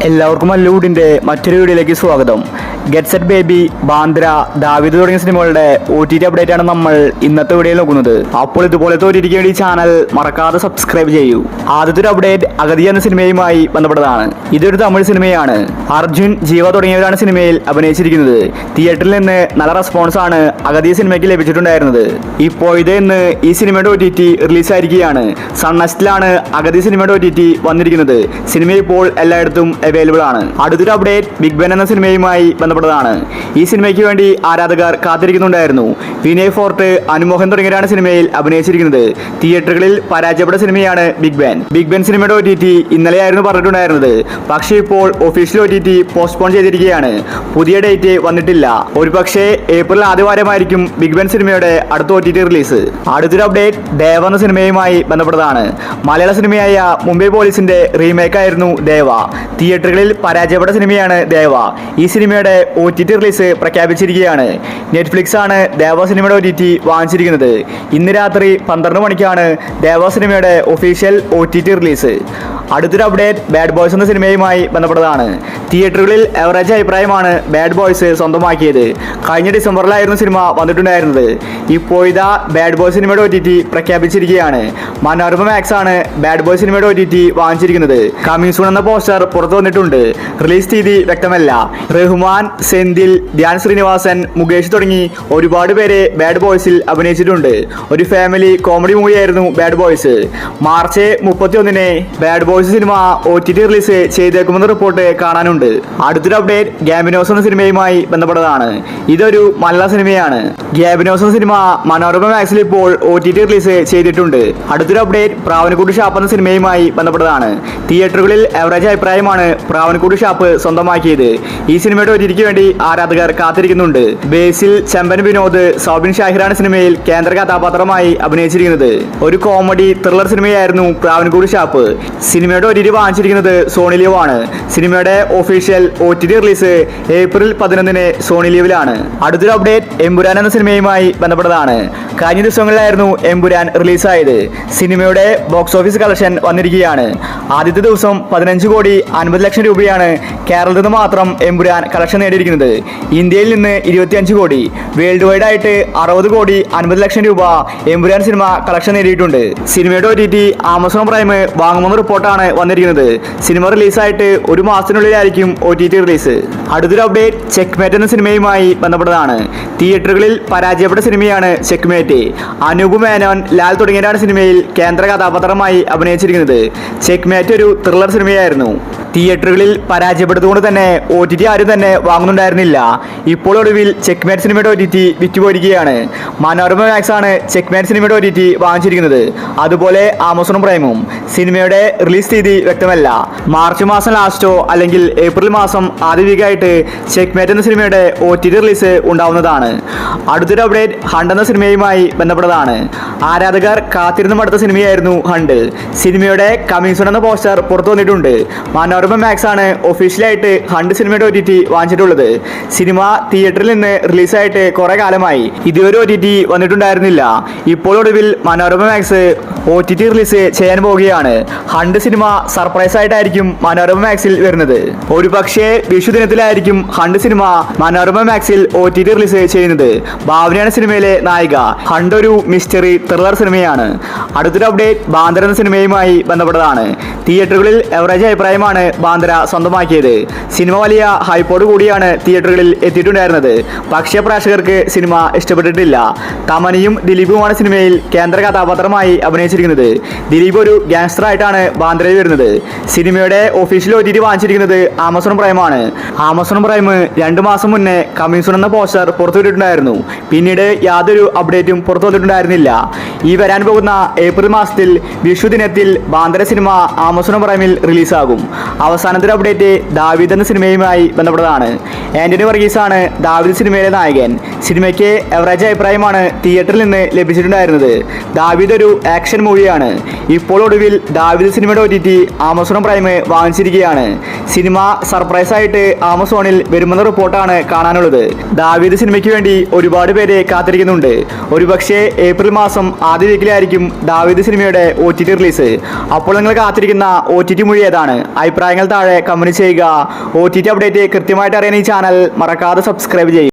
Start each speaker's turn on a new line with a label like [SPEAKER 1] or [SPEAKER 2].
[SPEAKER 1] എല്ലാവർക്കും മല്ലൂഡിൻ്റെ മറ്റൊരു വീഡിയോയിലേക്ക് സ്വാഗതം. ഗെറ്റ് സെറ്റ് ബേബി, ബാന്ദ്ര, ദാവീദ് തുടങ്ങിയ സിനിമകളുടെ OTT അപ്ഡേറ്റ് ആണ് നമ്മൾ ഇന്നത്തെ വീഡിയോയിൽ നോക്കുന്നത്. അപ്പോൾ ഇതുപോലത്തെ OTT വേണ്ടി ചാനൽ മറക്കാതെ സബ്സ്ക്രൈബ് ചെയ്യൂ. ആദ്യത്തെ ഒരു അപ്ഡേറ്റ് അഗതി എന്ന സിനിമയുമായി ബന്ധപ്പെട്ടതാണ്. ഇതൊരു തമിഴ് സിനിമയാണ്. അർജുൻ, ജീവ തുടങ്ങിയവരാണ് സിനിമയിൽ അഭിനയിച്ചിരിക്കുന്നത്. തിയേറ്ററിൽ നിന്ന് നല്ല റെസ്പോൺസ് ആണ് അഗതി സിനിമയ്ക്ക് ലഭിച്ചിട്ടുണ്ടായിരുന്നത്. ഇപ്പോൾ ഇന്ന് ഈ സിനിമയുടെ OTT റിലീസായിരിക്കുകയാണ്. സൺനെസ്റ്റിലാണ് അഗതി സിനിമയുടെ OTT വന്നിരിക്കുന്നത്. സിനിമ ഇപ്പോൾ എല്ലായിടത്തും അവൈലബിൾ ആണ്. അടുത്തൊരു അപ്ഡേറ്റ് ബിഗ് ബെൻ എന്ന സിനിമയുമായി ബന്ധപ്പെട്ടതാണ്. ഈ സിനിമയ്ക്ക് വേണ്ടി ആരാധകർ കാത്തിരിക്കുന്നുണ്ടായിരുന്നു. വിനയ് ഫോർട്ട്, അനുമോഹൻ തുടങ്ങിയവരാണ് സിനിമയിൽ അഭിനയിച്ചിരിക്കുന്നത്. തിയേറ്ററുകളിൽ പരാജയപ്പെട്ട സിനിമയാണ് ബിഗ് ബെൻ. ബിഗ് ബെൻ സിനിമയുടെ OTT ഇന്നലെയായിരുന്നു പറഞ്ഞിട്ടുണ്ടായിരുന്നത്. പക്ഷേ ഇപ്പോൾ ഒഫീഷ്യൽ OTT പോസ്റ്റ്പോൺ ചെയ്തിരിക്കുകയാണ്. പുതിയ ഡേറ്റ് വന്നിട്ടില്ല. ഒരുപക്ഷെ ഏപ്രിൽ ആദ്യവാരമായിരിക്കും ബിഗ് ബെൻ സിനിമയുടെ അടുത്ത OTT റിലീസ്. അടുത്തൊരു അപ്ഡേറ്റ് ദേവ എന്ന സിനിമയുമായി ബന്ധപ്പെട്ടതാണ്. മലയാള സിനിമയായ മുംബൈ പോലീസിന്റെ റീമേക്ക് ആയിരുന്നു ദേവ. തിയേറ്ററുകളിൽ പരാജയപ്പെട്ട സിനിമയാണ് ദേവ. ഈ സിനിമയുടെ OTT റിലീസ് പ്രഖ്യാപിച്ചിരിക്കുകയാണ്. നെറ്റ്ഫ്ലിക്സ് ആണ് ദേവ സിനിമയുടെ OTT വാങ്ങിച്ചിരിക്കുന്നത്. ഇന്ന് രാത്രി 12 മണിക്കാണ് ദേവ സിനിമയുടെ ഒഫീഷ്യൽ OTT റിലീസ്. അടുത്തൊരു അപ്ഡേറ്റ് ബാഡ് ബോയ്സ് എന്ന സിനിമയുമായി ബന്ധപ്പെട്ടതാണ്. തിയേറ്ററുകളിൽ എവറേജ് അഭിപ്രായമാണ് ബാഡ് ബോയ്സ് സ്വന്തമാക്കിയത്. കഴിഞ്ഞ ഡിസംബറിലായിരുന്നു സിനിമ വന്നിട്ടുണ്ടായിരുന്നത്. ഇപ്പോൾ ഇതാ ബാഡ് ബോയ്സ് സിനിമയുടെ OTT പ്രഖ്യാപിച്ചിരിക്കുകയാണ്. മനോരമ മാക്സ് ആണ് ബാഡ് ബോയ്സ് സിനിമയുടെ OTT വാങ്ങിച്ചിരിക്കുന്നത്. കമ്മിങ് സൂൺ എന്ന പോസ്റ്റർ പുറത്തു വന്നിട്ടുണ്ട്. റിലീസ് തീയതി വ്യക്തമല്ല. റഹ്മാൻ, സെന്തിൽ, ധ്യാൻ ശ്രീനിവാസൻ, മുകേഷ് തുടങ്ങി ഒരുപാട് പേര് ബാഡ് ബോയ്സിൽ അഭിനയിച്ചിട്ടുണ്ട്. ഒരു ഫാമിലി കോമഡി മൂവിയായിരുന്നു bad boys. March 31 bad boys cinema OTT release ചെയ്തേക്കുമെന്ന റിപ്പോർട്ട് കാണാനുണ്ട്. അടുത്തൊരു അപ്ഡേറ്റ് ഗ്യാബിനോസ് എന്ന സിനിമയുമായി ബന്ധപ്പെട്ടതാണ്. ഇതൊരു മലയാള സിനിമയാണ്. ഗ്യാബിനോസ് എന്ന സിനിമ മനോരമ മാക്സിൽ ഇപ്പോൾ OTT റിലീസ് ചെയ്തിട്ടുണ്ട്. അടുത്തൊരു അപ്ഡേറ്റ് പ്രാവൻകൂട് ഷാപ്പ് എന്ന സിനിമയുമായി ബന്ധപ്പെട്ടതാണ്. തിയേറ്ററുകളിൽ എവറേജ് അഭിപ്രായമാണ് പ്രാവൻകൂട് ഷാപ്പ് സ്വന്തമാക്കിയത്. ഈ സിനിമയുടെ OTTക്ക് വേണ്ടി ആരാധകർ കാത്തിരിക്കുന്നുണ്ട്. ബേസിൽ, ചെമ്പൻ വിനോദ്, സൗബിൻ ഷാഹിറാണ് സിനിമയിൽ കേന്ദ്ര കഥാപാത്രമായി അഭിനയിച്ചിരിക്കുന്നത്. ഒരു കോമഡി ത്രില്ലർ സിനിമയായിരുന്നു പ്രാവൻകൂട് ഷാപ്പ്. സിനിമയുടെ OTT വാങ്ങിച്ചിരിക്കുന്നത് സോണി ലീവ് ആണ്. സിനിമയുടെ official OTT release April 11 Sony ലീവിലാണ്. അടുത്തൊരു അപ്ഡേറ്റ് എമ്പുരാൻ എന്ന സിനിമയുമായി ബന്ധപ്പെട്ടതാണ്. കഴിഞ്ഞ ദിവസങ്ങളിലായിരുന്നു എമ്പുരാൻ റിലീസായത്. സിനിമയുടെ ബോക്സ് ഓഫീസ് കളക്ഷൻ വന്നിരിക്കുകയാണ്. ആദ്യത്തെ ദിവസം 15,50 ലക്ഷം രൂപയാണ് കേരളത്തിൽ നിന്ന് മാത്രം എമ്പുരാൻ കളക്ഷൻ നേടിയിരിക്കുന്നത്. ഇന്ത്യയിൽ നിന്ന് 25 കോടി, വേൾഡ് വൈഡ് ആയിട്ട് 60,50 ലക്ഷം രൂപ എമ്പുരാൻ സിനിമ കളക്ഷൻ നേടിയിട്ടുണ്ട്. സിനിമയുടെ OTT ആമസോൺ പ്രൈം വാങ്ങുമെന്ന റിപ്പോർട്ടാണ് വന്നിരിക്കുന്നത്. സിനിമ റിലീസായിട്ട് ഒരു മാസത്തിനുള്ളിലായിരിക്കും OTT റിലീസ്. അടുത്തൊരു അപ്ഡേറ്റ് ചെക്ക്മേറ്റ് എന്ന സിനിമയുമായി ബന്ധപ്പെട്ടതാണ്. തിയേറ്ററുകളിൽ പരാജയപ്പെട്ട സിനിമയാണ് ചെക്ക്മേറ്റ്. അനൂപ് മേനോൻ, ലാൽ തുടങ്ങിയവരാണ് സിനിമയിൽ കേന്ദ്ര കഥാപാത്രമായി അഭിനയിച്ചിരിക്കുന്നത്. ചെക്ക്മേറ്റ് ഒരു ത്രില്ലർ സിനിമയായിരുന്നു. തിയേറ്ററുകളിൽ പരാജയപ്പെട്ടതുകൊണ്ട് തന്നെ OTT ആരും തന്നെ വാങ്ങുന്നുണ്ടായിരുന്നില്ല. ഇപ്പോൾ ഒടുവിൽ ചെക്ക്മേറ്റ് സിനിമയുടെ OTT വിറ്റുപോയിരിക്കുകയാണ്. മനോരമ മാക്സ് ആണ് ചെക്ക്മേറ്റ് സിനിമയുടെ OTT വാങ്ങിച്ചിരിക്കുന്നത്. അതുപോലെ ആമസോൺ പ്രൈമും. സിനിമയുടെ റിലീസ് തീയതി വ്യക്തമല്ല. മാർച്ച് മാസം ലാസ്റ്റോ അല്ലെങ്കിൽ ഏപ്രിൽ മാസം ആദ്യ വീക്കായിട്ട് ചെക്ക്മേറ്റ് എന്ന സിനിമയുടെ OTT റിലീസ് ഉണ്ടാവുന്നതാണ്. അടുത്തൊരു അപ്ഡേറ്റ് ഹണ്ട് എന്ന സിനിമയുമായി ബന്ധപ്പെട്ടതാണ്. ആരാധകർ കാത്തിരുന്ന് മടുത്ത സിനിമയായിരുന്നു ഹണ്ട്. സിനിമയുടെ കമ്മിങ് സൂൺ എന്ന പോസ്റ്റർ പുറത്തു വന്നിട്ടുണ്ട്. മനോരമ മാക്സ് ആണ് ഒഫീഷ്യലായിട്ട് ഹണ്ട് സിനിമയുടെ OTT വാങ്ങിച്ചിട്ടുള്ളത്. സിനിമ തിയേറ്ററിൽ നിന്ന് റിലീസായിട്ട് കുറെ കാലമായി. ഇതുവരെ OTT വന്നിട്ടുണ്ടായിരുന്നില്ല. ഇപ്പോൾ ഒടുവിൽ മനോരമ മാക്സ് OTT റിലീസ് ചെയ്യാൻ പോവുകയാണ്. ഹണ്ട് സിനിമ സർപ്രൈസ് ആയിട്ടായിരിക്കും മനോരമ മാക്സിൽ വരുന്നത്. ഒരു പക്ഷേ വിഷു ദിനത്തിലായിരിക്കും ഹണ്ട് സിനിമ മനോരമ മാക്സിൽ OTT റിലീസ് ചെയ്യുന്നത്. ഭാവനയാണ് സിനിമയിലെ നായിക. ഹണ്ട് ഒരു മിസ്റ്ററി ത്രില്ലർ സിനിമയാണ്. അടുത്തൊരു അപ്ഡേറ്റ് ബാന്ദ്ര എന്ന സിനിമയുമായി ബന്ധപ്പെട്ടതാണ്. തിയേറ്ററുകളിൽ എവറേജ് അഭിപ്രായമാണ് ബാന്ദ്ര സ്വന്തമാക്കിയത്. സിനിമ വലിയ ഹൈപ്പോട് കൂടിയാണ് തിയേറ്ററുകളിൽ എത്തിയിട്ടുണ്ടായിരുന്നത്. പക്ഷേ പ്രേക്ഷകർക്ക് സിനിമ ഇഷ്ടപ്പെട്ടിട്ടില്ല. തമനയും ദിലീപുമാണ് സിനിമയിൽ കേന്ദ്ര കഥാപാത്രമായി അഭിനയിച്ചിരിക്കുന്നത്. ദിലീപ് ഒരു ഗാങ്സ്റ്റർ ആയിട്ടാണ് ബാന്ദ്രയിൽ വരുന്നത്. സിനിമയുടെ ഒഫീഷ്യൽ OTT വാങ്ങിച്ചിരിക്കുന്നത് ആമസോൺ പ്രൈമാണ്. ആമസോൺ പ്രൈം 2 മാസം മുന്നേ കമ്മിങ് സൂൺ എന്ന പോസ്റ്റർ പുറത്തുവിട്ടിട്ടുണ്ടായിരുന്നു. പിന്നീട് യാതൊരു അപ്ഡേറ്റും പുറത്തു വന്നിട്ടുണ്ടായിരുന്നില്ല. ഈ വരാൻ പോകുന്ന ഏപ്രിൽ മാസത്തിൽ വിഷു ദിനത്തിൽ ബാന്ദ്ര സിനിമ ആമസോൺ പ്രൈമിൽ റിലീസാകും. അവസാനത്തെ അപ്ഡേറ്റ് ദാവീദ് എന്ന സിനിമയുമായി ബന്ധപ്പെട്ടതാണ്. ആന്റണി വർഗീസ് ആണ് ദാവീദ് സിനിമയിലെ നായകൻ. സിനിമയ്ക്ക് എവറേജ് അഭിപ്രായമാണ് തിയേറ്ററിൽ നിന്ന് ലഭിച്ചിട്ടുണ്ടായിരുന്നത്. ദാവീദ് ഒരു ആക്ഷൻ മൂവിയാണ്. ഇപ്പോൾ ഒടുവിൽ ദാവീദ് സിനിമയുടെ OTT ആമസോൺ പ്രൈം വാങ്ങിച്ചിരിക്കുകയാണ്. സിനിമ സർപ്രൈസ് ആയിട്ട് ആമസോണിൽ വരുമെന്ന റിപ്പോർട്ടാണ് കാണാനുള്ളത്. ദാവീദ് സിനിമയ്ക്ക് വേണ്ടി ഒരുപാട് പേര് കാത്തിരിക്കുന്നുണ്ട്. ഒരുപക്ഷെ ഏപ്രിൽ മാസം ആദ്യ വീക്കിലായിരിക്കും ദാവീദ് സിനിമയുടെ OTT റിലീസ്. അപ്പോൾ നിങ്ങൾ കാത്തിരിക്കുന്ന OTT മൊഴി ഏതാണ്? അഭിപ്രായങ്ങൾ താഴെ കമന്റ് ചെയ്യുക. OTT അപ്ഡേറ്റ് കൃത്യമായിട്ട് അറിയാൻ ഈ ചാനൽ മറക്കാതെ സബ്സ്ക്രൈബ് ചെയ്യുക.